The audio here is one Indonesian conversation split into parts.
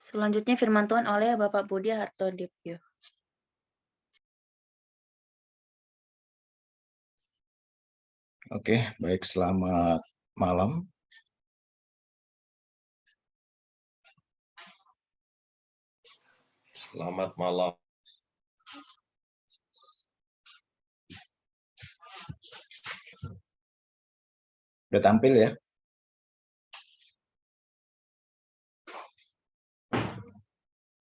Selanjutnya firman Tuhan oleh Bapak Budi Hartodipyo. Oke, baik, selamat malam. Selamat malam. Udah tampil ya?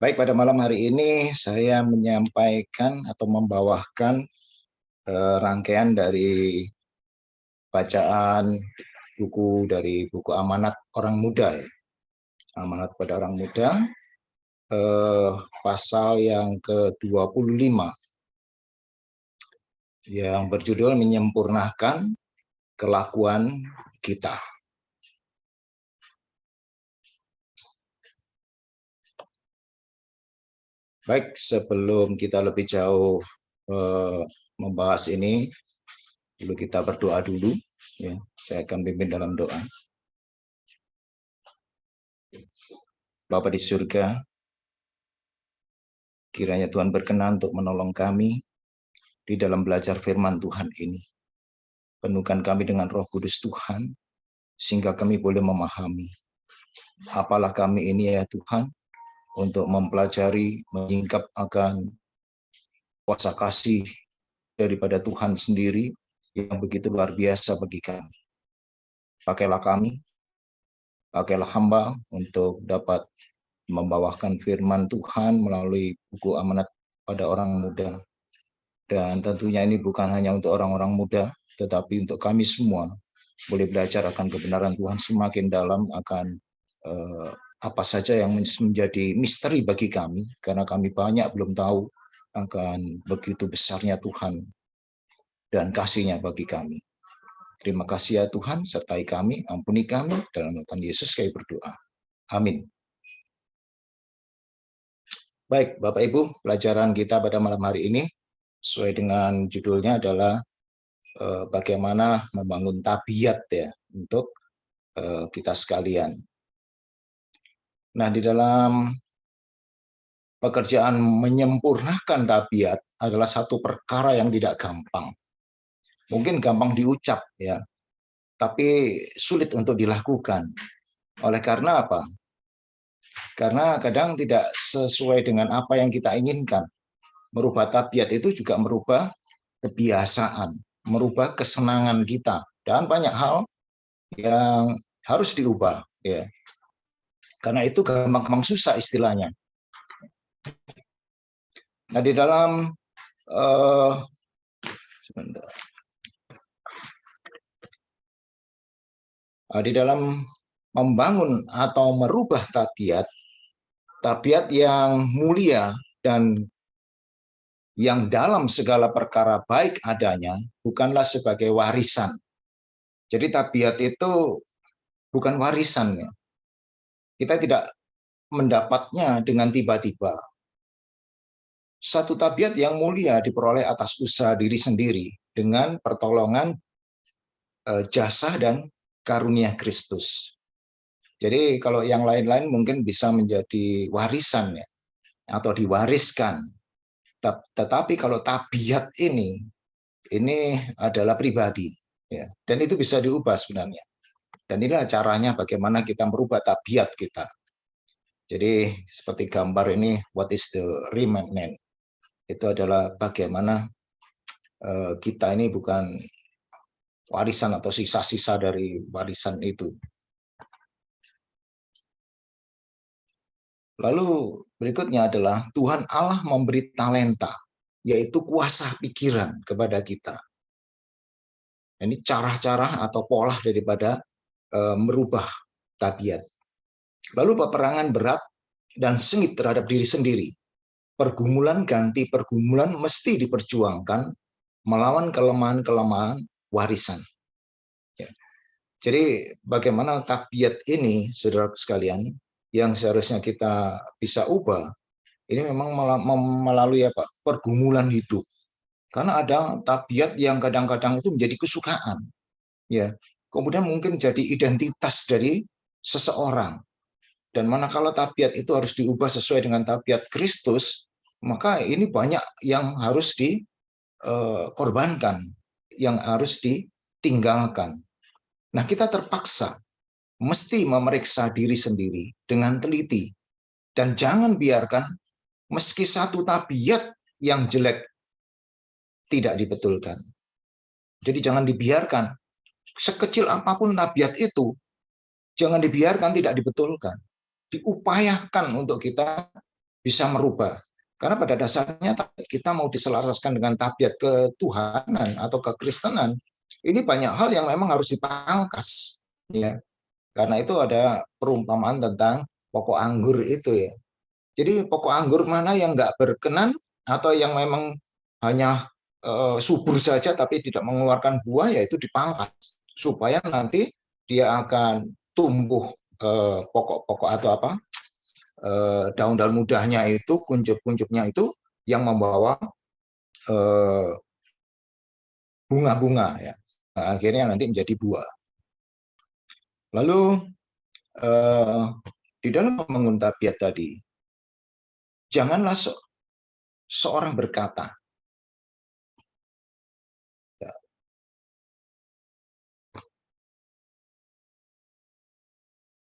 Baik, pada malam hari ini saya menyampaikan atau membawakan rangkaian dari bacaan buku dari buku Amanat Orang Muda, ya. Amanat pada Orang Muda, pasal yang ke-25 yang berjudul Menyempurnakan Kelakuan Kita. Baik, sebelum kita lebih jauh membahas ini, dulu kita berdoa dulu. Ya, saya akan pimpin dalam doa. Bapa di surga, kiranya Tuhan berkenan untuk menolong kami di dalam belajar firman Tuhan ini. Penuhkan kami dengan Roh Kudus Tuhan, sehingga kami boleh memahami apalah kami ini ya Tuhan, untuk mempelajari, menyingkap akan kuasa kasih daripada Tuhan sendiri yang begitu luar biasa bagi kami. Pakailah kami, pakailah hamba untuk dapat membawakan firman Tuhan melalui buku Amanat pada Orang Muda. Dan tentunya ini bukan hanya untuk orang-orang muda, tetapi untuk kami semua boleh belajar akan kebenaran Tuhan semakin dalam, akan apa saja yang menjadi misteri bagi kami, karena kami banyak belum tahu akan begitu besarnya Tuhan dan kasih-Nya bagi kami. Terima kasih ya Tuhan, sertai kami, ampuni kami, dalam nama Tuhan Yesus kami berdoa. Amin. Baik, Bapak Ibu, pelajaran kita pada malam hari ini sesuai dengan judulnya adalah bagaimana membangun tabiat ya untuk kita sekalian. Nah, di dalam pekerjaan menyempurnakan tabiat adalah satu perkara yang tidak gampang. Mungkin gampang diucap ya, tapi sulit untuk dilakukan. Oleh karena apa? Karena kadang tidak sesuai dengan apa yang kita inginkan. Merubah tabiat itu juga merubah kebiasaan, merubah kesenangan kita, dan banyak hal yang harus diubah ya. Karena itu gampang susah istilahnya. Nah, di dalam membangun atau merubah tabiat yang mulia dan yang dalam segala perkara baik adanya, bukanlah sebagai warisan. Jadi tabiat itu bukan warisan ya. Kita tidak mendapatnya dengan tiba-tiba. Satu tabiat yang mulia diperoleh atas usaha diri sendiri dengan pertolongan jasa dan karunia Kristus. Jadi kalau yang lain-lain mungkin bisa menjadi warisan ya, atau diwariskan. Tetapi kalau tabiat ini adalah pribadi ya, dan itu bisa diubah sebenarnya. Dan inilah caranya bagaimana kita merubah tabiat kita. Jadi seperti gambar ini, what is the remnant? Itu adalah bagaimana kita ini bukan warisan atau sisa-sisa dari warisan itu. Lalu berikutnya adalah Tuhan Allah memberi talenta, yaitu kuasa pikiran kepada kita. Ini cara-cara atau pola daripada merubah tabiat. Lalu peperangan berat dan sengit terhadap diri sendiri. Pergumulan ganti pergumulan mesti diperjuangkan melawan kelemahan-kelemahan warisan. Ya. Jadi bagaimana tabiat ini, saudara sekalian, yang seharusnya kita bisa ubah, ini memang melalui apa? Pergumulan hidup. Karena ada tabiat yang kadang-kadang itu menjadi kesukaan. Ya. Kemudian mungkin jadi identitas dari seseorang. Dan manakala tabiat itu harus diubah sesuai dengan tabiat Kristus, maka ini banyak yang harus dikorbankan, yang harus ditinggalkan. Nah, kita terpaksa mesti memeriksa diri sendiri dengan teliti. Dan jangan biarkan meski satu tabiat yang jelek tidak dibetulkan. Jadi jangan dibiarkan, sekecil apapun tabiat itu, jangan dibiarkan tidak dibetulkan. Diupayakan untuk kita bisa merubah. Karena pada dasarnya kita mau diselaraskan dengan tabiat ketuhanan atau kekristenan, ini banyak hal yang memang harus dipangkas. Ya. Karena itu ada perumpamaan tentang pokok anggur itu ya. Jadi pokok anggur mana yang nggak berkenan atau yang memang hanya subur saja tapi tidak mengeluarkan buah, yaitu dipangkas supaya nanti dia akan tumbuh pokok-pokok atau apa daun-daun mudahnya itu, kuncup-kuncupnya itu yang membawa bunga-bunga ya. Nah, akhirnya nanti menjadi buah. Lalu di dalam membangun tabiat tadi, janganlah seorang berkata,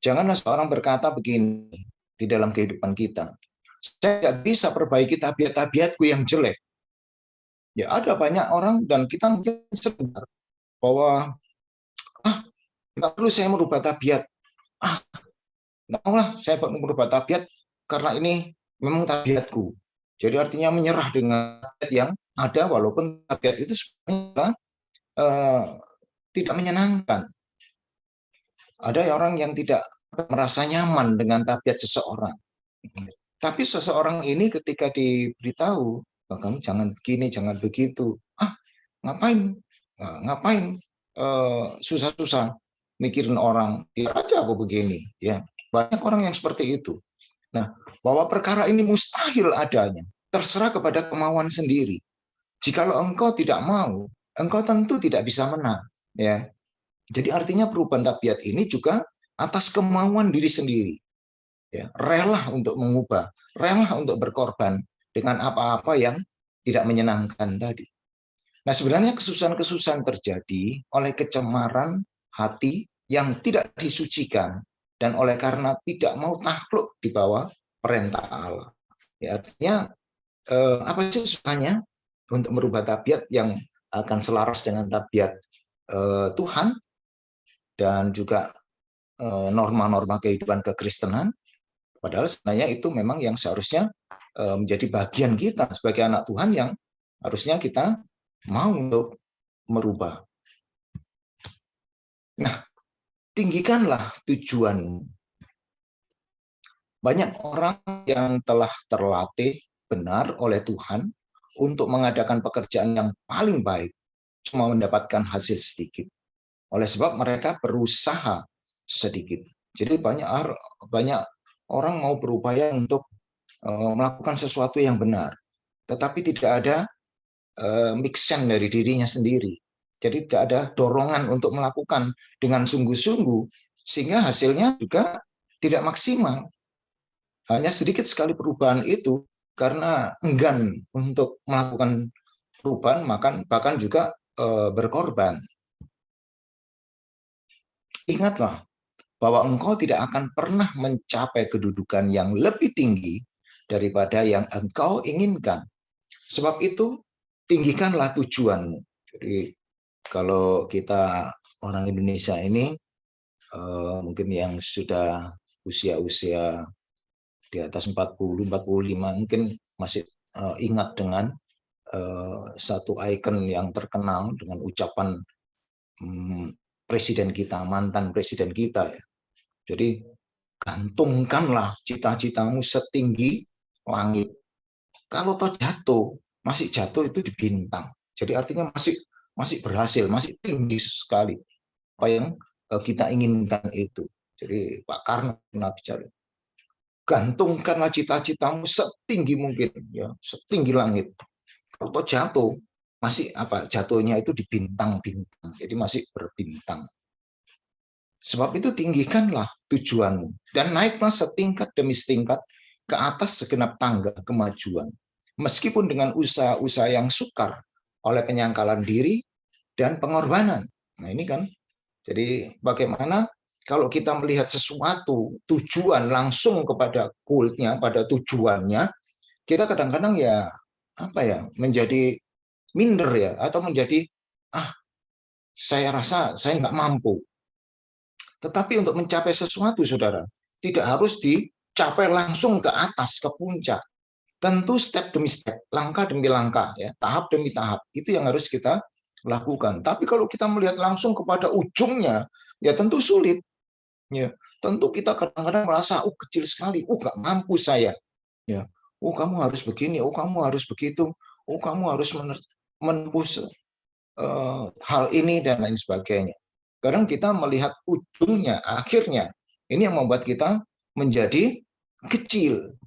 janganlah seorang berkata begini di dalam kehidupan kita, saya tidak bisa perbaiki tabiat-tabiatku yang jelek. Ya ada banyak orang dan kita mungkin sadar bahwa nggak perlu saya merubah tabiat. Nggak lah saya merubah tabiat karena ini memang tabiatku. Jadi artinya menyerah dengan tabiat yang ada walaupun tabiat itu sebenarnya tidak menyenangkan. Ada orang yang tidak merasa nyaman dengan tabiat seseorang. Tapi seseorang ini ketika diberitahu, kamu jangan begini, jangan begitu. Ngapain? Ngapain susah-susah mikirin orang? Ya aja aku begini. Ya, banyak orang yang seperti itu. Nah, bahwa perkara ini mustahil adanya, terserah kepada kemauan sendiri. Jikalau engkau tidak mau, engkau tentu tidak bisa menang. Ya, jadi artinya perubahan tabiat ini juga atas kemauan diri sendiri. Ya, rela untuk mengubah, rela untuk berkorban dengan apa-apa yang tidak menyenangkan tadi. Nah, sebenarnya kesusahan-kesusahan terjadi oleh kecemaran hati yang tidak disucikan dan oleh karena tidak mau takluk di bawah perintah Allah. Ya, artinya apa sih susahnya untuk merubah tabiat yang akan selaras dengan tabiat Tuhan dan juga norma-norma kehidupan kekristenan? Padahal sebenarnya itu memang yang seharusnya menjadi bagian kita sebagai anak Tuhan yang harusnya kita mau untuk merubah. Nah, tinggikanlah tujuan. Banyak orang yang telah terlatih benar oleh Tuhan untuk mengadakan pekerjaan yang paling baik, cuma mendapatkan hasil sedikit. Oleh sebab mereka berusaha sedikit. Jadi banyak orang mau berupaya untuk melakukan sesuatu yang benar, tetapi tidak ada mixen dari dirinya sendiri. Jadi tidak ada dorongan untuk melakukan dengan sungguh-sungguh, sehingga hasilnya juga tidak maksimal. Hanya sedikit sekali perubahan itu karena enggan untuk melakukan perubahan, bahkan juga berkorban. Ingatlah bahwa engkau tidak akan pernah mencapai kedudukan yang lebih tinggi daripada yang engkau inginkan. Sebab itu, tinggikanlah tujuanmu. Jadi kalau kita orang Indonesia ini mungkin yang sudah usia-usia di atas 40, 45 mungkin masih ingat dengan satu ikon yang terkenal dengan ucapan presiden kita, mantan presiden kita ya. Jadi gantungkanlah cita-citamu setinggi langit. Kalau toh jatuh, masih jatuh itu di bintang. Jadi artinya masih berhasil, masih tinggi sekali apa yang kita inginkan itu. Jadi Pak Karno pernah bicara, gantungkanlah cita-citamu setinggi mungkin, ya, setinggi langit. Kalau toh jatuh, masih jatuhnya itu di bintang-bintang. Jadi masih berbintang. Sebab itu tinggikanlah tujuanmu dan naiklah setingkat demi setingkat ke atas segenap tangga kemajuan. Meskipun dengan usaha-usaha yang sukar oleh penyangkalan diri dan pengorbanan. Nah ini kan, jadi bagaimana kalau kita melihat sesuatu tujuan langsung kepada goalnya, pada tujuannya, kita kadang-kadang ya apa ya menjadi minder ya, atau menjadi saya rasa saya nggak mampu. Tetapi untuk mencapai sesuatu, saudara, tidak harus dicapai langsung ke atas, ke puncak. Tentu step demi step, langkah demi langkah, ya, tahap demi tahap, itu yang harus kita lakukan. Tapi kalau kita melihat langsung kepada ujungnya, ya tentu sulit. Ya, tentu kita kadang-kadang merasa, kecil sekali, nggak mampu saya. Ya, kamu harus begini, kamu harus begitu, kamu harus menempuh hal ini dan lain sebagainya. Kadang kita melihat ujungnya, akhirnya, ini yang membuat kita menjadi kecil.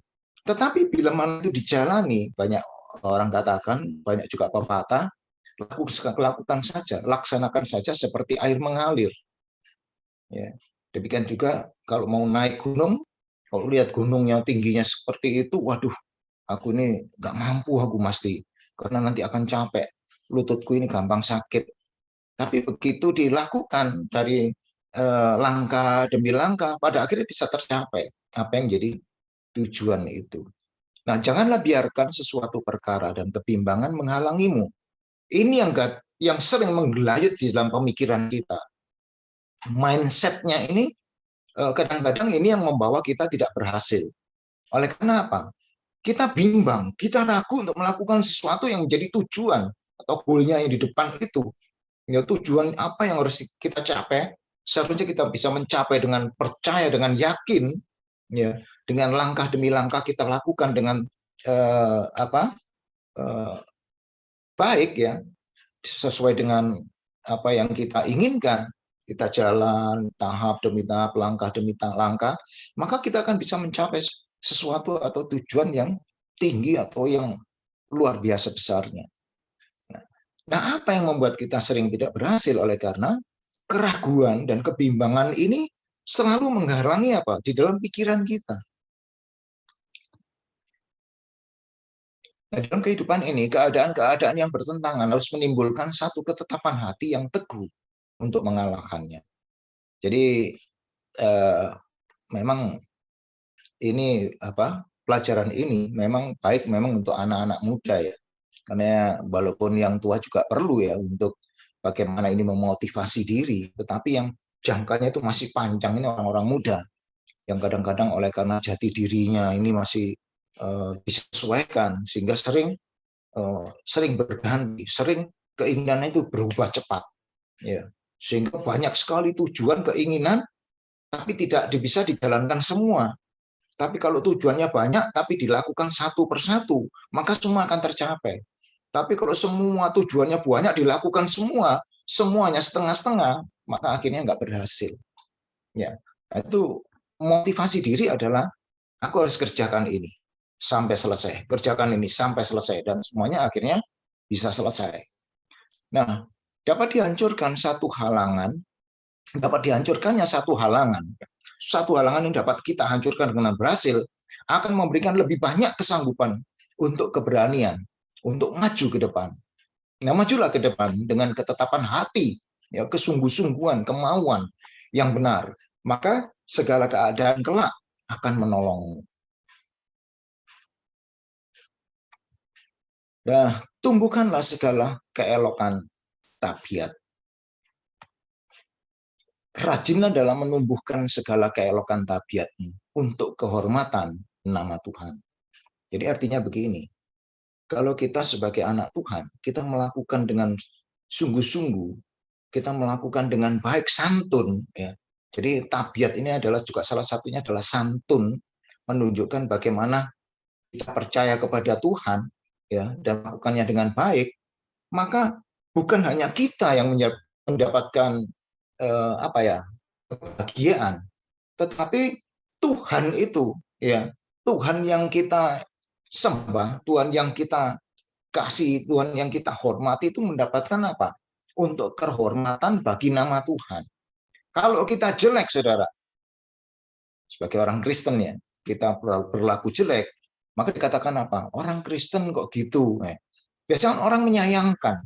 Tetapi bila mana itu dijalani, banyak orang katakan, banyak juga pepatah, lakukan saja, laksanakan saja seperti air mengalir. Ya. Demikian juga kalau mau naik gunung, kalau lihat gunungnya tingginya seperti itu, waduh, aku ini nggak mampu, aku pasti, karena nanti akan capek, lututku ini gampang sakit. Tapi begitu dilakukan dari langkah demi langkah, pada akhirnya bisa tercapai apa yang jadi tujuan itu. Nah, janganlah biarkan sesuatu perkara dan kebimbangan menghalangimu. Ini yang sering menggelayut di dalam pemikiran kita. Mindsetnya ini kadang-kadang ini yang membawa kita tidak berhasil. Oleh karena apa? Kita bimbang, kita ragu untuk melakukan sesuatu yang menjadi tujuan atau goalnya yang di depan itu. Ya, tujuan apa yang harus kita capai, seharusnya kita bisa mencapai dengan percaya, dengan yakin, ya, dengan langkah demi langkah kita lakukan dengan eh, apa baik, ya, sesuai dengan apa yang kita inginkan. Kita jalan tahap demi tahap, langkah demi langkah, maka kita akan bisa mencapai sesuatu atau tujuan yang tinggi atau yang luar biasa besarnya. Nah, apa yang membuat kita sering tidak berhasil? Oleh karena keraguan dan kebimbangan ini selalu menghalangi apa? Di dalam pikiran kita. Nah, dalam kehidupan ini, keadaan-keadaan yang bertentangan harus menimbulkan satu ketetapan hati yang teguh untuk mengalahkannya. Jadi memang ini pelajaran ini memang baik memang untuk anak-anak muda, ya. Karena walaupun yang tua juga perlu, ya, untuk bagaimana ini memotivasi diri, tetapi yang jangkanya itu masih panjang ini orang-orang muda yang kadang-kadang oleh karena jati dirinya ini masih disesuaikan sehingga sering berganti, sering keinginannya itu berubah cepat, ya, sehingga banyak sekali tujuan, keinginan, tapi tidak bisa dijalankan semua. Tapi kalau tujuannya banyak tapi dilakukan satu persatu, maka semua akan tercapai. Tapi kalau semua tujuannya banyak dilakukan semuanya setengah-setengah, maka akhirnya nggak berhasil. Ya, nah, itu motivasi diri adalah aku harus kerjakan ini sampai selesai, kerjakan ini sampai selesai, dan semuanya akhirnya bisa selesai. Nah, dapat dihancurkannya satu halangan yang dapat kita hancurkan dengan berhasil akan memberikan lebih banyak kesanggupan untuk keberanian, untuk maju ke depan. Nah, majulah ke depan dengan ketetapan hati, ya, kesungguh-sungguhan, kemauan yang benar. Maka segala keadaan kelak akan menolongmu. Nah, tumbuhkanlah segala keelokan tabiat. Rajinlah dalam menumbuhkan segala keelokan tabiatmu untuk kehormatan nama Tuhan. Jadi artinya begini, kalau kita sebagai anak Tuhan, kita melakukan dengan sungguh-sungguh, kita melakukan dengan baik, santun, ya. Jadi tabiat ini adalah juga salah satunya adalah santun, menunjukkan bagaimana kita percaya kepada Tuhan, ya, dan melakukannya dengan baik, maka bukan hanya kita yang mendapatkan kebahagiaan, tetapi Tuhan itu, ya, Tuhan yang kita sembah, Tuhan yang kita kasih, Tuhan yang kita hormati itu mendapatkan apa? Untuk kehormatan bagi nama Tuhan. Kalau kita jelek, saudara, sebagai orang Kristen ya, kita berlaku jelek, maka dikatakan apa? Orang Kristen kok gitu. Biasanya orang menyayangkan.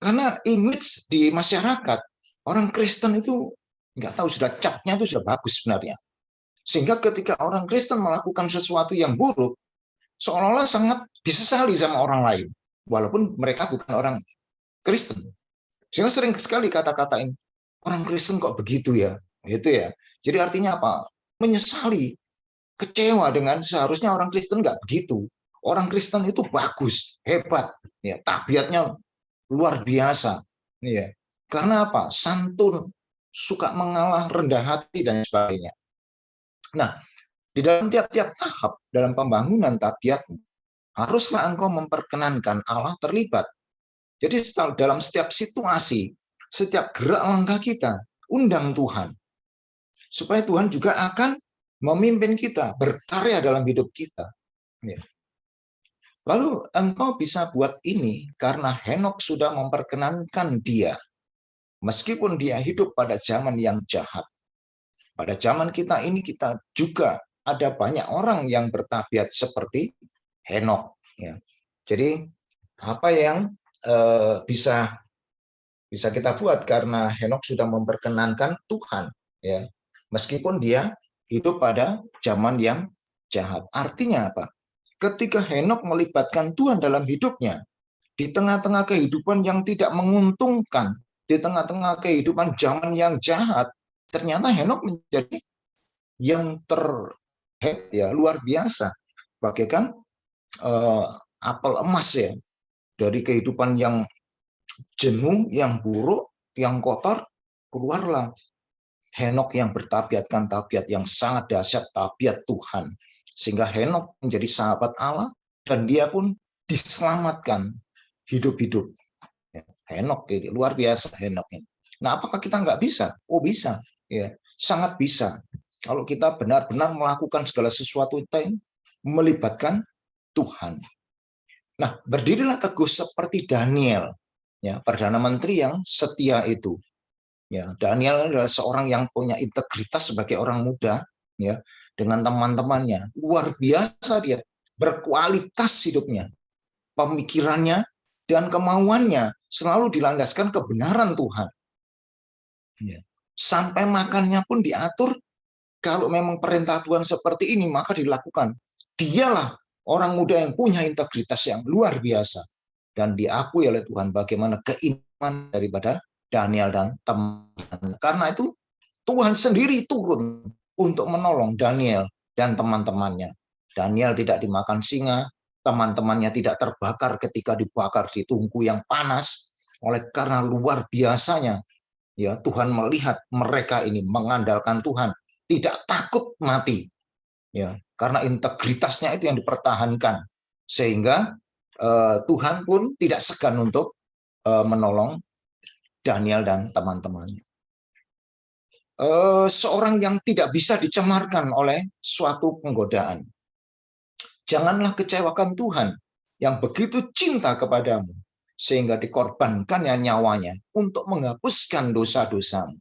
Karena image di masyarakat, orang Kristen itu nggak tahu sudah capnya itu sudah bagus sebenarnya. Sehingga ketika orang Kristen melakukan sesuatu yang buruk, seolah-olah sangat disesali sama orang lain. Walaupun mereka bukan orang Kristen. Sehingga sering sekali kata-katain, orang Kristen kok begitu ya? Gitu ya. Jadi artinya apa? Menyesali, kecewa dengan seharusnya orang Kristen nggak begitu. Orang Kristen itu bagus, hebat, ya, tabiatnya luar biasa. Ya. Karena apa? Santun, suka mengalah, rendah hati, dan sebagainya. Nah, di dalam tiap-tiap tahap dalam pembangunan tabiatmu, haruslah engkau memperkenankan Allah terlibat. Jadi dalam setiap situasi, setiap gerak langkah kita, undang Tuhan. Supaya Tuhan juga akan memimpin kita, berkarya dalam hidup kita. Lalu engkau bisa buat ini karena Henokh sudah memperkenankan dia. Meskipun dia hidup pada zaman yang jahat. Pada zaman kita ini kita juga ada banyak orang yang bertabiat seperti Henokh. Jadi apa yang bisa kita buat karena Henokh sudah memperkenankan Tuhan, ya, meskipun dia hidup pada zaman yang jahat. Artinya apa? Ketika Henokh melibatkan Tuhan dalam hidupnya, di tengah-tengah kehidupan yang tidak menguntungkan, di tengah-tengah kehidupan zaman yang jahat, ternyata Henokh menjadi yang terhebat, ya, luar biasa, bagaikan apel emas ya, dari kehidupan yang jenuh, yang buruk, yang kotor, keluarlah Henokh yang bertabiatkan tabiat yang sangat dahsyat, tabiat Tuhan. Sehingga Henokh menjadi sahabat Allah dan dia pun diselamatkan hidup-hidup. Henokh ini luar biasa, Henokh ini. Nah, apakah kita nggak bisa? Oh, bisa. Ya, sangat bisa. Kalau kita benar-benar melakukan segala sesuatu yang melibatkan Tuhan. Nah, berdirilah teguh seperti Daniel, ya, Perdana Menteri yang setia itu. Ya, Daniel adalah seorang yang punya integritas sebagai orang muda, ya, dengan teman-temannya. Luar biasa dia, berkualitas hidupnya, pemikirannya dan kemauannya selalu dilandaskan kebenaran Tuhan. Ya. Sampai makannya pun diatur, kalau memang perintah Tuhan seperti ini maka dilakukan. Dialah orang muda yang punya integritas yang luar biasa dan diakui oleh Tuhan bagaimana keimanan daripada Daniel dan teman-teman. Karena itu Tuhan sendiri turun untuk menolong Daniel dan teman-temannya. Daniel tidak dimakan singa, teman-temannya tidak terbakar ketika dibakar di tungku yang panas. Oleh karena luar biasanya, ya, Tuhan melihat mereka ini mengandalkan Tuhan, tidak takut mati, ya, karena integritasnya itu yang dipertahankan, sehingga Tuhan pun tidak segan untuk menolong Daniel dan teman-temannya. Seorang yang tidak bisa dicemarkan oleh suatu penggodaan. Janganlah kecewakan Tuhan yang begitu cinta kepadamu, sehingga dikorbankannya nyawanya untuk menghapuskan dosa-dosamu.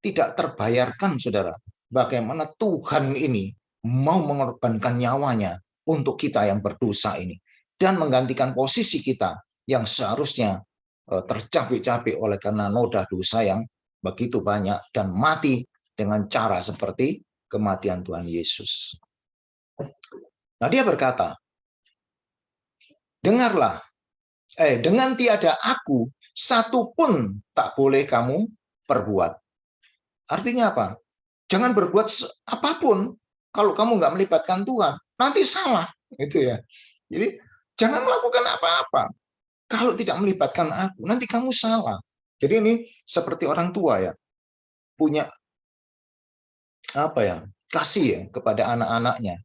Tidak terbayarkan, saudara, bagaimana Tuhan ini mau mengorbankan nyawanya untuk kita yang berdosa ini, dan menggantikan posisi kita yang seharusnya tercapek-capek oleh karena noda dosa yang begitu banyak, dan mati dengan cara seperti kematian Tuhan Yesus. Nah, dia berkata, dengarlah, dengan tiada aku, satu pun tak boleh kamu perbuat. Artinya apa? Jangan berbuat apapun kalau kamu nggak melibatkan Tuhan, nanti salah, gitu ya. Jadi jangan melakukan apa-apa kalau tidak melibatkan aku, nanti kamu salah. Jadi ini seperti orang tua ya, punya apa ya, kasih ya kepada anak-anaknya.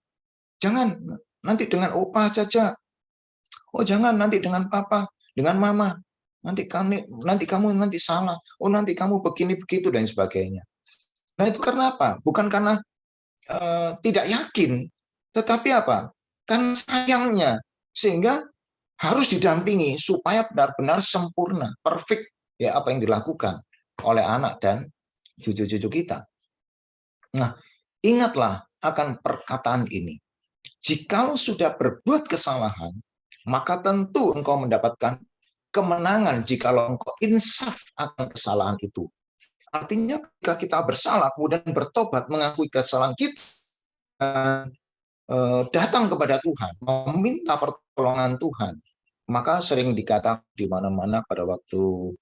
Jangan nanti dengan opa saja. Oh, jangan nanti dengan papa, dengan mama. Nanti kamu nanti salah. Oh, nanti kamu begini begitu dan sebagainya. Nah, itu karena apa? Bukan karena tidak yakin, tetapi apa? Kan sayangnya, sehingga harus didampingi supaya benar-benar sempurna, perfect ya apa yang dilakukan oleh anak dan cucu-cucu kita. Nah, ingatlah akan perkataan ini. Jikalau sudah berbuat kesalahan, maka tentu engkau mendapatkan kemenangan jikalau engkau insaf akan kesalahan itu. Artinya jika kita bersalah kemudian bertobat mengakui kesalahan kita, datang kepada Tuhan, meminta pertolongan Tuhan, maka sering dikatakan di mana-mana pada waktu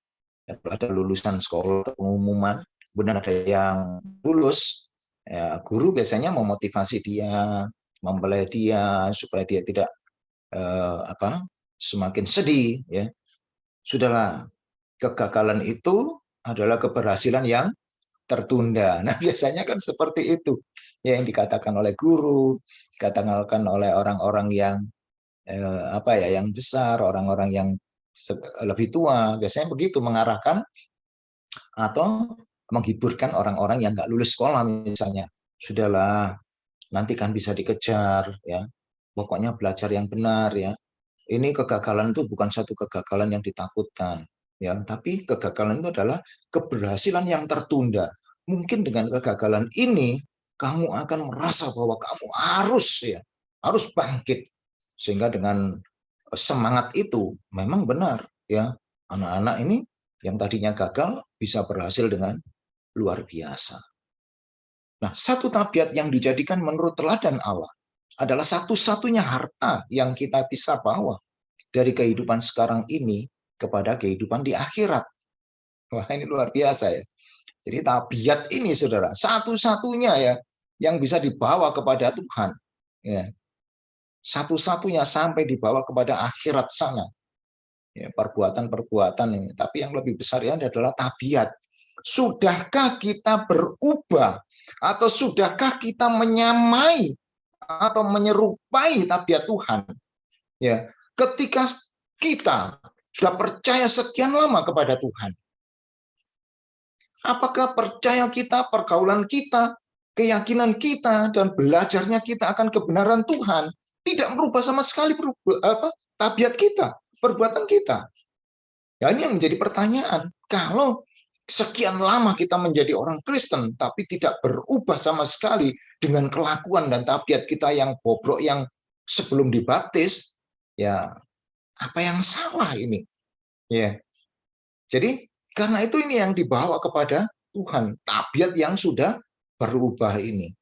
ada lulusan sekolah pengumuman, benar ada yang lulus, ya, guru biasanya memotivasi dia, membelai dia supaya dia tidak semakin sedih, ya. Sudahlah, kegagalan itu adalah keberhasilan yang tertunda. Nah, biasanya kan seperti itu ya, yang dikatakan oleh guru, dikatakan oleh orang-orang yang yang besar, orang-orang yang lebih tua, biasanya begitu mengarahkan atau menghiburkan orang-orang yang nggak lulus sekolah misalnya. Sudahlah, nanti kan bisa dikejar ya. Pokoknya belajar yang benar ya. Ini kegagalan itu bukan satu kegagalan yang ditakutkan ya, tapi kegagalan itu adalah keberhasilan yang tertunda. Mungkin dengan kegagalan ini kamu akan merasa bahwa kamu harus bangkit, sehingga dengan semangat itu memang benar ya, anak-anak ini yang tadinya gagal bisa berhasil dengan luar biasa. Nah, satu tabiat yang dijadikan menurut teladan Allah adalah satu-satunya harta yang kita bisa bawa dari kehidupan sekarang ini kepada kehidupan di akhirat. Wah, ini luar biasa ya. Jadi tabiat ini, saudara, satu-satunya ya yang bisa dibawa kepada Tuhan. Ya. Satu-satunya sampai dibawa kepada akhirat sana. Ya, perbuatan-perbuatan ini. Tapi yang lebih besar ini adalah tabiat. Sudahkah kita berubah atau sudahkah kita menyamai atau menyerupai tabiat Tuhan? Ya, ketika kita sudah percaya sekian lama kepada Tuhan, apakah percaya kita, pergaulan kita, keyakinan kita, dan belajarnya kita akan kebenaran Tuhan tidak merubah sama sekali tabiat kita, perbuatan kita? Ya, ini yang menjadi pertanyaan. Kalau sekian lama kita menjadi orang Kristen, tapi tidak berubah sama sekali dengan kelakuan dan tabiat kita yang bobrok, yang sebelum dibaptis, ya apa yang salah ini? Ya, jadi karena itu ini yang dibawa kepada Tuhan, tabiat yang sudah berubah ini.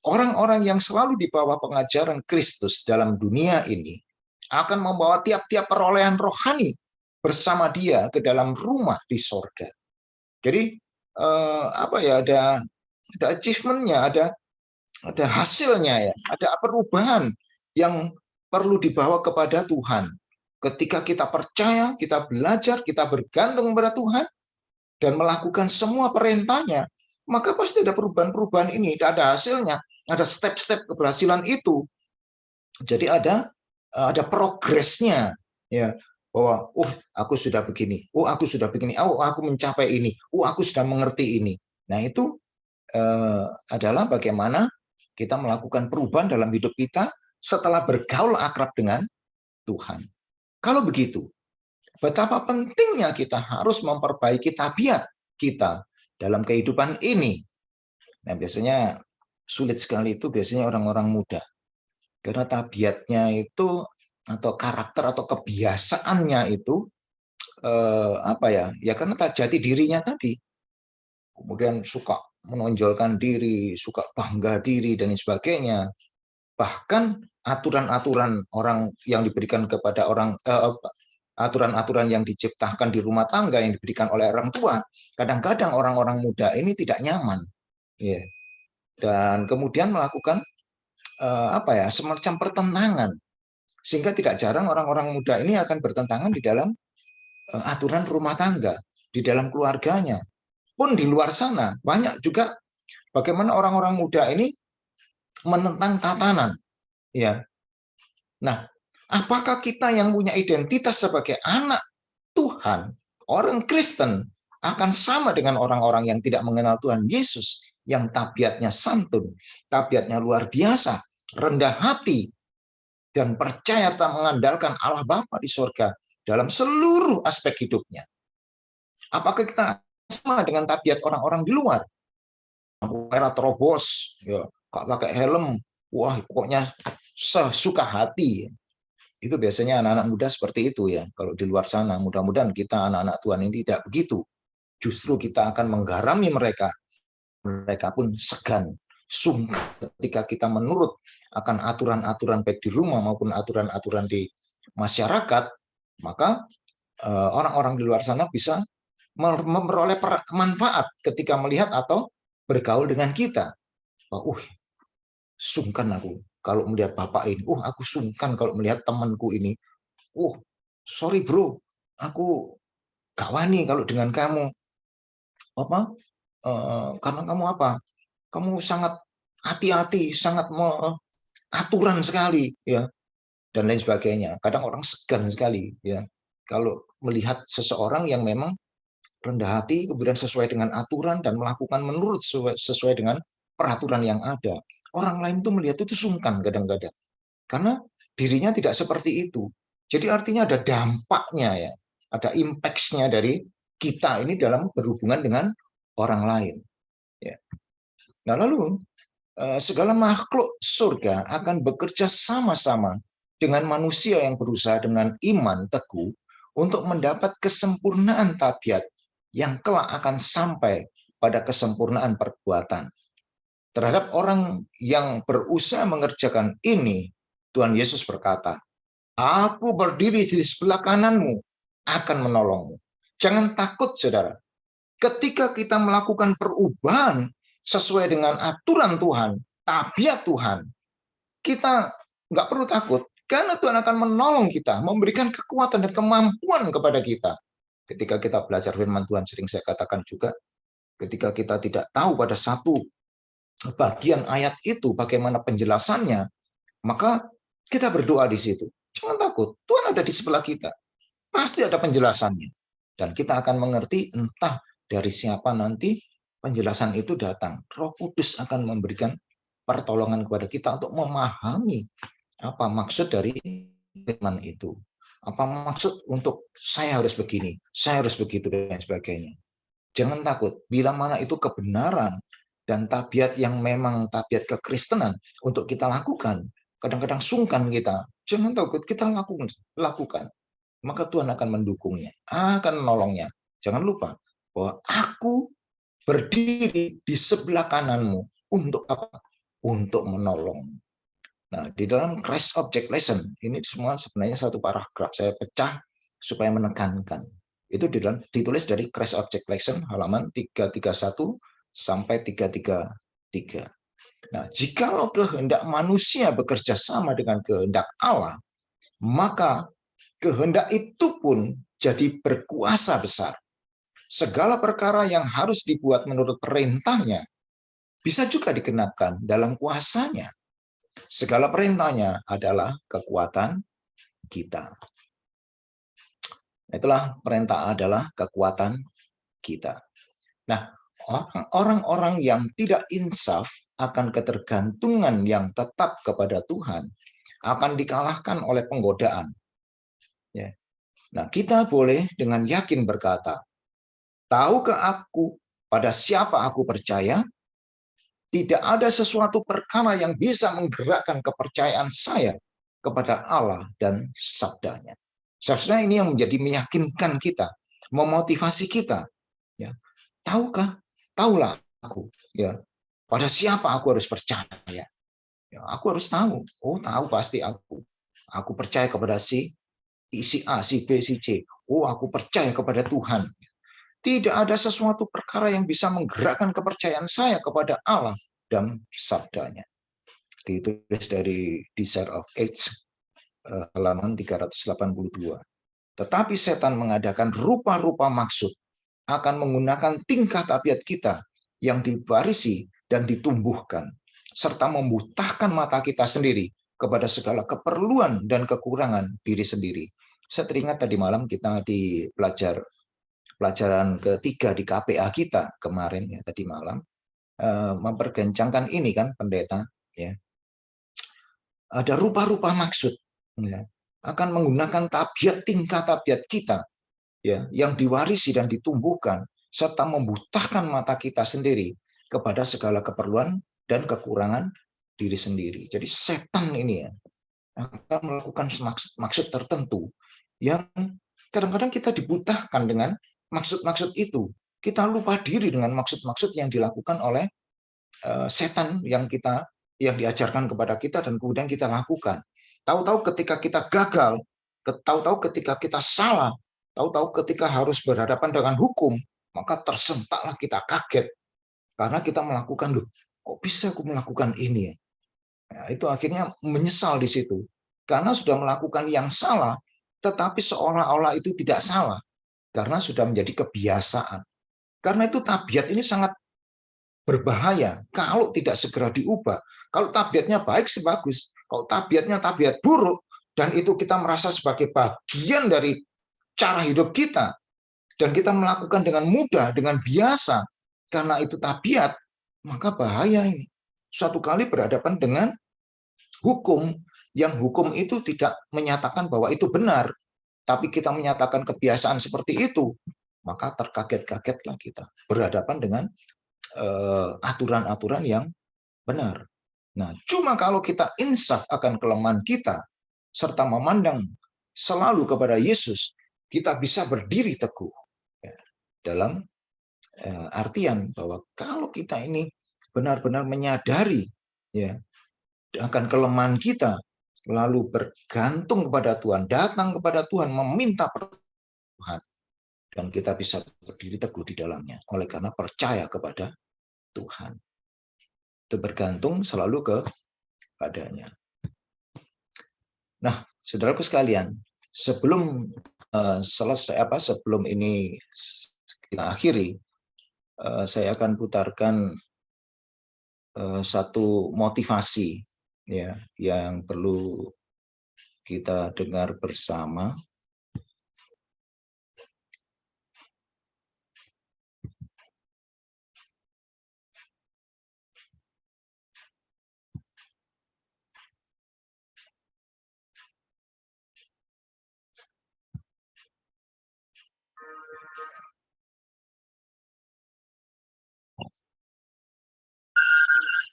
Orang-orang yang selalu di bawah pengajaran Kristus dalam dunia ini akan membawa tiap-tiap perolehan rohani bersama dia ke dalam rumah di sorga. Jadi ada achievement-nya, ada hasilnya ya, ada perubahan yang perlu dibawa kepada Tuhan. Ketika kita percaya, kita belajar, kita bergantung kepada Tuhan dan melakukan semua perintahnya, maka pasti ada perubahan-perubahan ini, ada hasilnya, ada step-step keberhasilan itu. Jadi ada progresnya ya. Bahwa aku sudah begini, aku sudah begini, aku mencapai ini, aku sudah mengerti ini. Nah, itu adalah bagaimana kita melakukan perubahan dalam hidup kita setelah bergaul akrab dengan Tuhan. Kalau begitu, betapa pentingnya kita harus memperbaiki tabiat kita dalam kehidupan ini. Nah, biasanya sulit sekali itu biasanya orang-orang muda. Karena tabiatnya itu atau karakter atau kebiasaannya itu karena jati dirinya tadi, kemudian suka menonjolkan diri, suka bangga diri dan sebagainya. Bahkan aturan-aturan orang yang diberikan kepada orang, aturan-aturan yang diciptakan di rumah tangga yang diberikan oleh orang tua, kadang-kadang orang-orang muda ini tidak nyaman, ya. Dan kemudian melakukan semacam pertentangan. Sehingga tidak jarang orang-orang muda ini akan bertentangan di dalam aturan rumah tangga, di dalam keluarganya. Pun di luar sana, banyak juga bagaimana orang-orang muda ini menentang tatanan. Ya. Nah, apakah kita yang punya identitas sebagai anak Tuhan, orang Kristen, akan sama dengan orang-orang yang tidak mengenal Tuhan Yesus, yang tabiatnya santun, tabiatnya luar biasa, rendah hati, dan percaya tak mengandalkan Allah Bapa di surga dalam seluruh aspek hidupnya? Apakah kita sama dengan tabiat orang-orang di luar. Merah terobos, ya, nggak pakai helm, wah pokoknya sesuka hati. Itu biasanya anak-anak muda seperti itu ya. Kalau di luar sana, mudah-mudahan kita anak-anak Tuhan ini tidak begitu. Justru kita akan menggarami mereka. Mereka pun segan, sungkan ketika kita menurut akan aturan-aturan baik di rumah maupun aturan-aturan di masyarakat, maka orang-orang di luar sana bisa memperoleh manfaat ketika melihat atau bergaul dengan kita. Sungkan aku kalau melihat bapak ini. Aku sungkan kalau melihat temanku ini. Sorry bro, aku gak wani kalau dengan kamu. Karena kamu apa? Kamu sangat hati-hati, sangat aturan sekali, ya, dan lain sebagainya. Kadang orang segan sekali, ya, kalau melihat seseorang yang memang rendah hati, kemudian sesuai dengan aturan dan melakukan menurut sesuai dengan peraturan yang ada. Orang lain tuh melihat itu sungkan kadang-kadang, karena dirinya tidak seperti itu. Jadi artinya ada dampaknya ya, ada impact-nya dari kita ini dalam berhubungan dengan orang lain. Ya. Nah lalu segala makhluk surga akan bekerja sama-sama dengan manusia yang berusaha dengan iman teguh untuk mendapat kesempurnaan tabiat yang kelak akan sampai pada kesempurnaan perbuatan. Terhadap orang yang berusaha mengerjakan ini, Tuhan Yesus berkata, "Aku berdiri di sebelah kananmu, akan menolongmu." Jangan takut, saudara. Ketika kita melakukan perubahan sesuai dengan aturan Tuhan, tabiat Tuhan, kita nggak perlu takut, karena Tuhan akan menolong kita, memberikan kekuatan dan kemampuan kepada kita. Ketika kita belajar firman Tuhan, sering saya katakan juga, ketika kita tidak tahu pada satu bagian ayat itu bagaimana penjelasannya, maka kita berdoa di situ. Jangan takut, Tuhan ada di sebelah kita. Pasti ada penjelasannya. Dan kita akan mengerti entah dari siapa nanti penjelasan itu datang. Roh Kudus akan memberikan pertolongan kepada kita untuk memahami apa maksud dari firman itu. Apa maksud untuk saya harus begini, saya harus begitu, dan sebagainya. Jangan takut, bila mana itu kebenaran dan tabiat yang memang tabiat kekristenan untuk kita lakukan. Kadang-kadang sungkan kita, jangan takut, kita lakukan. Maka Tuhan akan mendukungnya, akan menolongnya. Jangan lupa bahwa aku berdiri di sebelah kananmu untuk apa? Untuk menolong. Nah, di dalam Christ Object Lesson, ini semua sebenarnya satu paragraf, saya pecah supaya menekankan. Itu ditulis dari Christ Object Lesson halaman 331 sampai 333. Nah, jikalau kehendak manusia bekerja sama dengan kehendak Allah, maka kehendak itu pun jadi berkuasa besar. Segala perkara yang harus dibuat menurut perintahnya bisa juga digenapkan dalam kuasanya. Segala perintahnya adalah kekuatan kita. Itulah perintah adalah kekuatan kita. Nah, orang-orang yang tidak insaf akan ketergantungan yang tetap kepada Tuhan akan dikalahkan oleh penggodaan. Ya. Nah, kita boleh dengan yakin berkata, tahukah aku pada siapa aku percaya? Tidak ada sesuatu perkara yang bisa menggerakkan kepercayaan saya kepada Allah dan sabdanya. Seharusnya ini yang menjadi meyakinkan kita, memotivasi kita. Ya. Tahukah? Tahulah aku. Ya. Pada siapa aku harus percaya? Ya, aku harus tahu. Tahu pasti aku. Aku percaya kepada si A, si B, si C. Aku percaya kepada Tuhan. Tidak ada sesuatu perkara yang bisa menggerakkan kepercayaan saya kepada Allah dan sabdanya. Ditulis dari Desire of Age, halaman 382. Tetapi setan mengadakan rupa-rupa maksud, akan menggunakan tingkah tabiat kita yang diwarisi dan ditumbuhkan, serta membutahkan mata kita sendiri kepada segala keperluan dan kekurangan diri sendiri. Saya teringat tadi malam kita di pelajaran ketiga di KPA kita kemarin ya, tadi malam mempergencangkan ini kan pendeta ya, ada rupa-rupa maksud ya, akan menggunakan tingkah tabiat kita ya, yang diwarisi dan ditumbuhkan serta membutahkan mata kita sendiri kepada segala keperluan dan kekurangan diri sendiri. Jadi setan ini ya akan melakukan maksud tertentu yang kadang-kadang kita dibutahkan dengan maksud-maksud itu. Kita lupa diri dengan maksud-maksud yang dilakukan oleh setan yang diajarkan kepada kita dan kemudian kita lakukan. Tahu-tahu ketika kita gagal, tahu-tahu ketika kita salah, tahu-tahu ketika harus berhadapan dengan hukum, maka tersentaklah kita kaget karena kita melakukan, loh, kok bisa aku melakukan ini? Nah, itu akhirnya menyesal di situ karena sudah melakukan yang salah, tetapi seolah-olah itu tidak salah karena sudah menjadi kebiasaan. Karena itu tabiat ini sangat berbahaya kalau tidak segera diubah. Kalau tabiatnya baik sih bagus, kalau tabiatnya tabiat buruk dan itu kita merasa sebagai bagian dari cara hidup kita dan kita melakukan dengan mudah, dengan biasa karena itu tabiat, maka bahaya ini. Suatu kali berhadapan dengan hukum, yang hukum itu tidak menyatakan bahwa itu benar, tapi kita menyatakan kebiasaan seperti itu, maka terkaget-kagetlah kita berhadapan dengan aturan-aturan yang benar. Nah, cuma kalau kita insaf akan kelemahan kita, serta memandang selalu kepada Yesus, kita bisa berdiri teguh. Ya, dalam artian bahwa kalau kita ini benar-benar menyadari ya akan kelemahan kita, lalu bergantung kepada Tuhan, datang kepada Tuhan, meminta Tuhan, dan kita bisa berdiri teguh di dalamnya, oleh karena percaya kepada Tuhan. Itu bergantung selalu kepadanya. Nah, saudaraku sekalian, sebelum sebelum ini kita akhiri, saya akan putarkan satu motivasi ya yang perlu kita dengar bersama.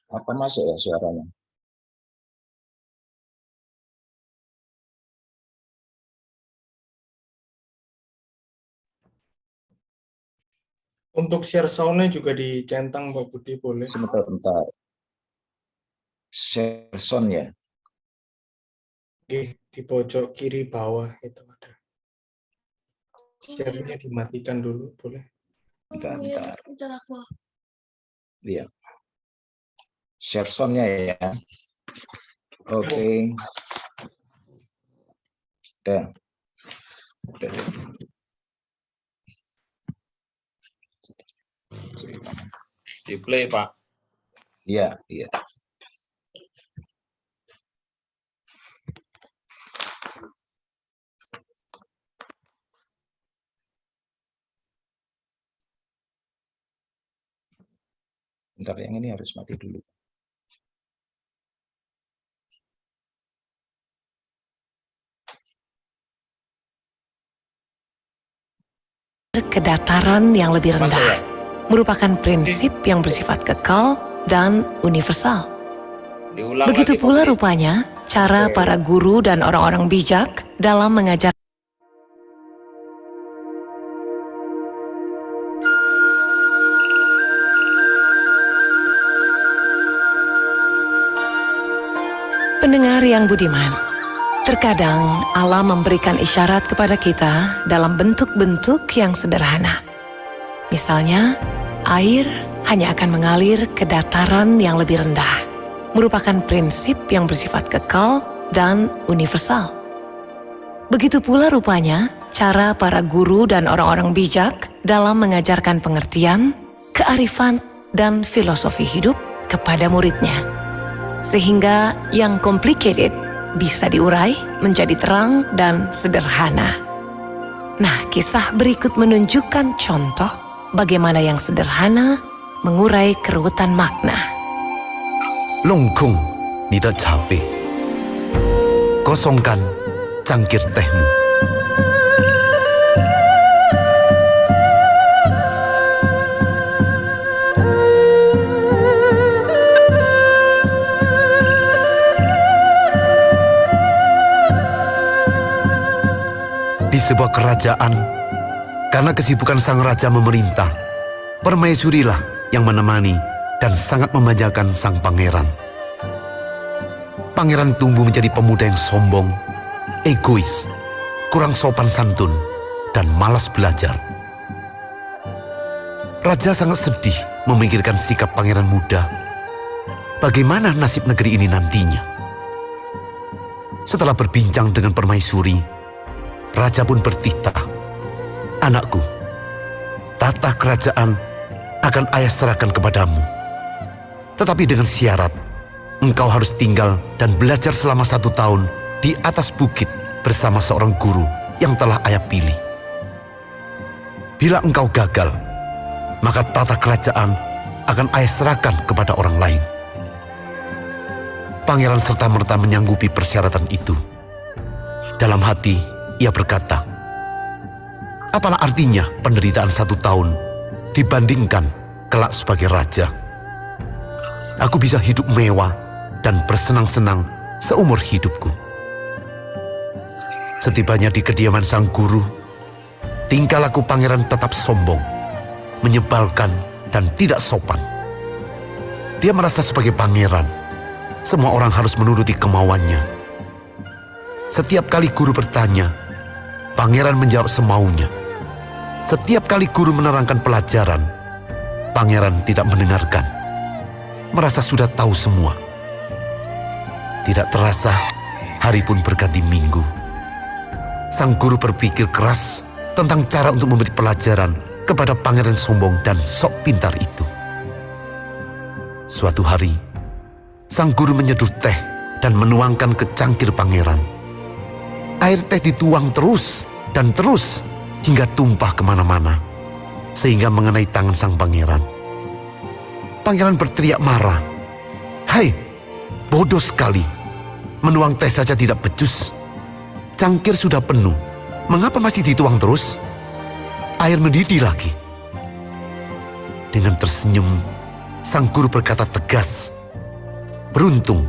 Apa masuk ya suaranya? Untuk share sound-nya juga dicentang, Pak Budi, boleh? Sebentar. Share sound ya. Di pojok kiri bawah itu ada. Share-nya dimatikan dulu, boleh? Bentar. Iya. Share sound-nya ya. Oke. Udah. Di play, Pak. Iya. Bentar, yang ini harus mati dulu. Kedataran yang lebih rendah merupakan prinsip yang bersifat kekal dan universal. Begitu pula rupanya cara para guru dan orang-orang bijak dalam mengajar. Pendengar yang budiman, terkadang Allah memberikan isyarat kepada kita dalam bentuk-bentuk yang sederhana. Misalnya, air hanya akan mengalir ke dataran yang lebih rendah, merupakan prinsip yang bersifat kekal dan universal. Begitu pula rupanya cara para guru dan orang-orang bijak dalam mengajarkan pengertian, kearifan, dan filosofi hidup kepada muridnya. Sehingga yang complicated bisa diurai menjadi terang dan sederhana. Nah, kisah berikut menunjukkan contoh bagaimana yang sederhana mengurai keruwetan makna. 弄空你的茶杯，kosongkan cangkir tehmu. sebuah kerajaan, karena kesibukan sang raja memerintah, permaisurilah yang menemani dan sangat memanjakan sang pangeran. Pangeran tumbuh menjadi pemuda yang sombong, egois, kurang sopan santun, dan malas belajar. Raja sangat sedih memikirkan sikap pangeran muda. Bagaimana nasib negeri ini nantinya? Setelah berbincang dengan permaisuri, raja pun bertitah, "Anakku, tata kerajaan akan ayah serahkan kepadamu. Tetapi dengan syarat, engkau harus tinggal dan belajar selama 1 tahun di atas bukit bersama seorang guru yang telah ayah pilih. Bila engkau gagal, maka tata kerajaan akan ayah serahkan kepada orang lain." Pangeran serta-merta menyanggupi persyaratan itu. Dalam hati, ia berkata, "Apalah artinya penderitaan 1 tahun dibandingkan kelak sebagai raja? Aku bisa hidup mewah dan bersenang-senang seumur hidupku." Setibanya di kediaman sang guru, tingkah laku pangeran tetap sombong, menyebalkan, dan tidak sopan. Dia merasa sebagai pangeran, semua orang harus menuruti kemauannya. Setiap kali guru bertanya, pangeran menjawab semaunya. Setiap kali guru menerangkan pelajaran, pangeran tidak mendengarkan, merasa sudah tahu semua. Tidak terasa, hari pun berganti minggu. Sang guru berpikir keras tentang cara untuk memberi pelajaran kepada pangeran sombong dan sok pintar itu. Suatu hari, sang guru menyeduh teh dan menuangkan ke cangkir pangeran. Air teh dituang terus dan terus hingga tumpah kemana-mana, sehingga mengenai tangan sang pangeran. Pangeran berteriak marah, "Hai, bodoh sekali, menuang teh saja tidak becus. Cangkir sudah penuh, mengapa masih dituang terus? Air mendidih lagi." Dengan tersenyum, sang guru berkata tegas, "Beruntung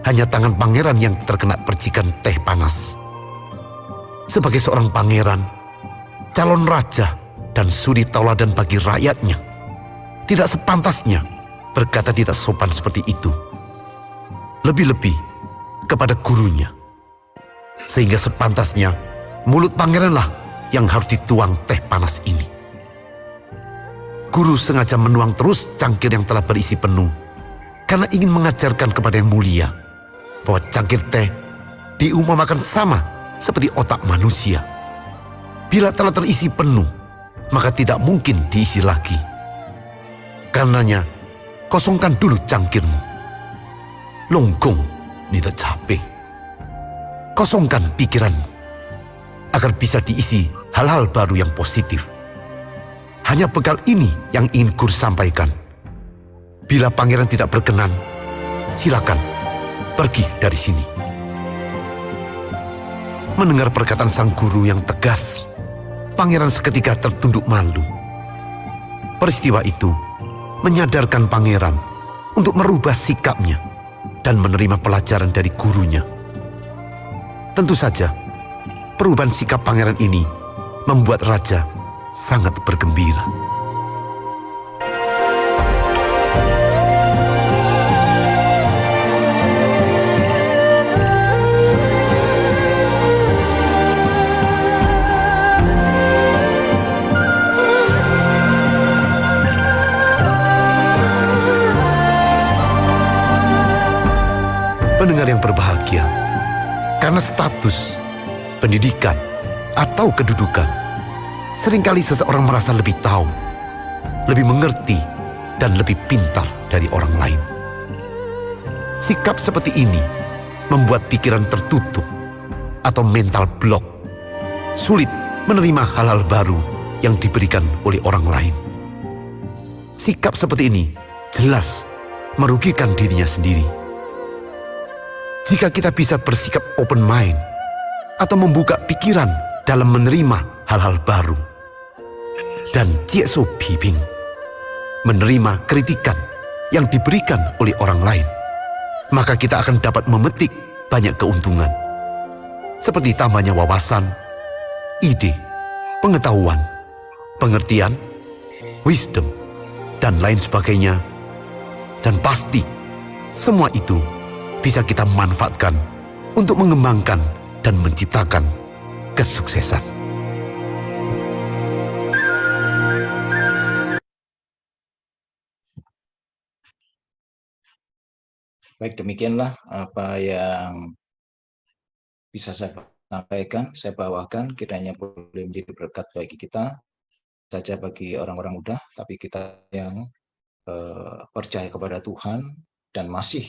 hanya tangan pangeran yang terkena percikan teh panas. Sebagai seorang pangeran, calon raja, dan suri tauladan bagi rakyatnya, tidak sepantasnya berkata tidak sopan seperti itu. Lebih-lebih kepada gurunya. Sehingga sepantasnya mulut pangeranlah yang harus dituang teh panas ini." Guru sengaja menuang terus cangkir yang telah berisi penuh, karena ingin mengajarkan kepada yang mulia bahwa cangkir teh diumpamakan sama seperti otak manusia. Bila telah terisi penuh, maka tidak mungkin diisi lagi. Karenanya, kosongkan dulu cangkirmu. Longkung, nida capek. Kosongkan pikiranmu, agar bisa diisi hal-hal baru yang positif. Hanya bekal ini yang ingin guru sampaikan. Bila pangeran tidak berkenan, silakan pergi dari sini. Mendengar perkataan sang guru yang tegas, pangeran seketika tertunduk malu. Peristiwa itu menyadarkan pangeran untuk merubah sikapnya dan menerima pelajaran dari gurunya. Tentu saja, perubahan sikap pangeran ini membuat raja sangat bergembira. Pendengar yang berbahagia, karena status, pendidikan, atau kedudukan, seringkali seseorang merasa lebih tahu, lebih mengerti, dan lebih pintar dari orang lain. Sikap seperti ini membuat pikiran tertutup atau mental block, sulit menerima hal-hal baru yang diberikan oleh orang lain. Sikap seperti ini jelas merugikan dirinya sendiri. Jika kita bisa bersikap open mind atau membuka pikiran dalam menerima hal-hal baru, dan jieso bibing, menerima kritikan yang diberikan oleh orang lain, maka kita akan dapat memetik banyak keuntungan, seperti tambahnya wawasan, ide, pengetahuan, pengertian, wisdom, dan lain sebagainya. Dan pasti, semua itu bisa kita manfaatkan untuk mengembangkan dan menciptakan kesuksesan. Baik, demikianlah apa yang bisa saya sampaikan, saya bawakan, kiranya boleh menjadi berkat bagi kita, saja bagi orang-orang muda, tapi kita yang percaya kepada Tuhan dan masih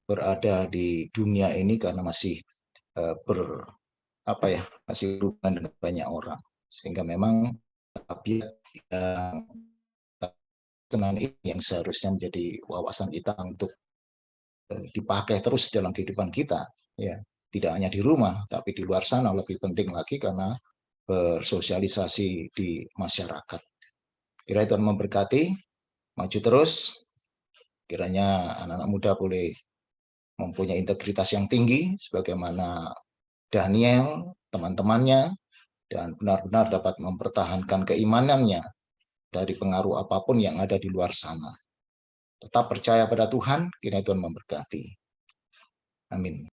berada di dunia ini karena masih masih berhubungan dengan banyak orang, sehingga memang tabiat yang senang ini yang seharusnya menjadi wawasan kita untuk dipakai terus dalam kehidupan kita, ya, tidak hanya di rumah tapi di luar sana, lebih penting lagi karena bersosialisasi di masyarakat. Kiranya Tuhan memberkati, maju terus, kiranya anak-anak muda boleh mempunyai integritas yang tinggi sebagaimana Daniel, teman-temannya, dan benar-benar dapat mempertahankan keimanannya dari pengaruh apapun yang ada di luar sana. Tetap percaya pada Tuhan, kiranya Tuhan memberkati. Amin.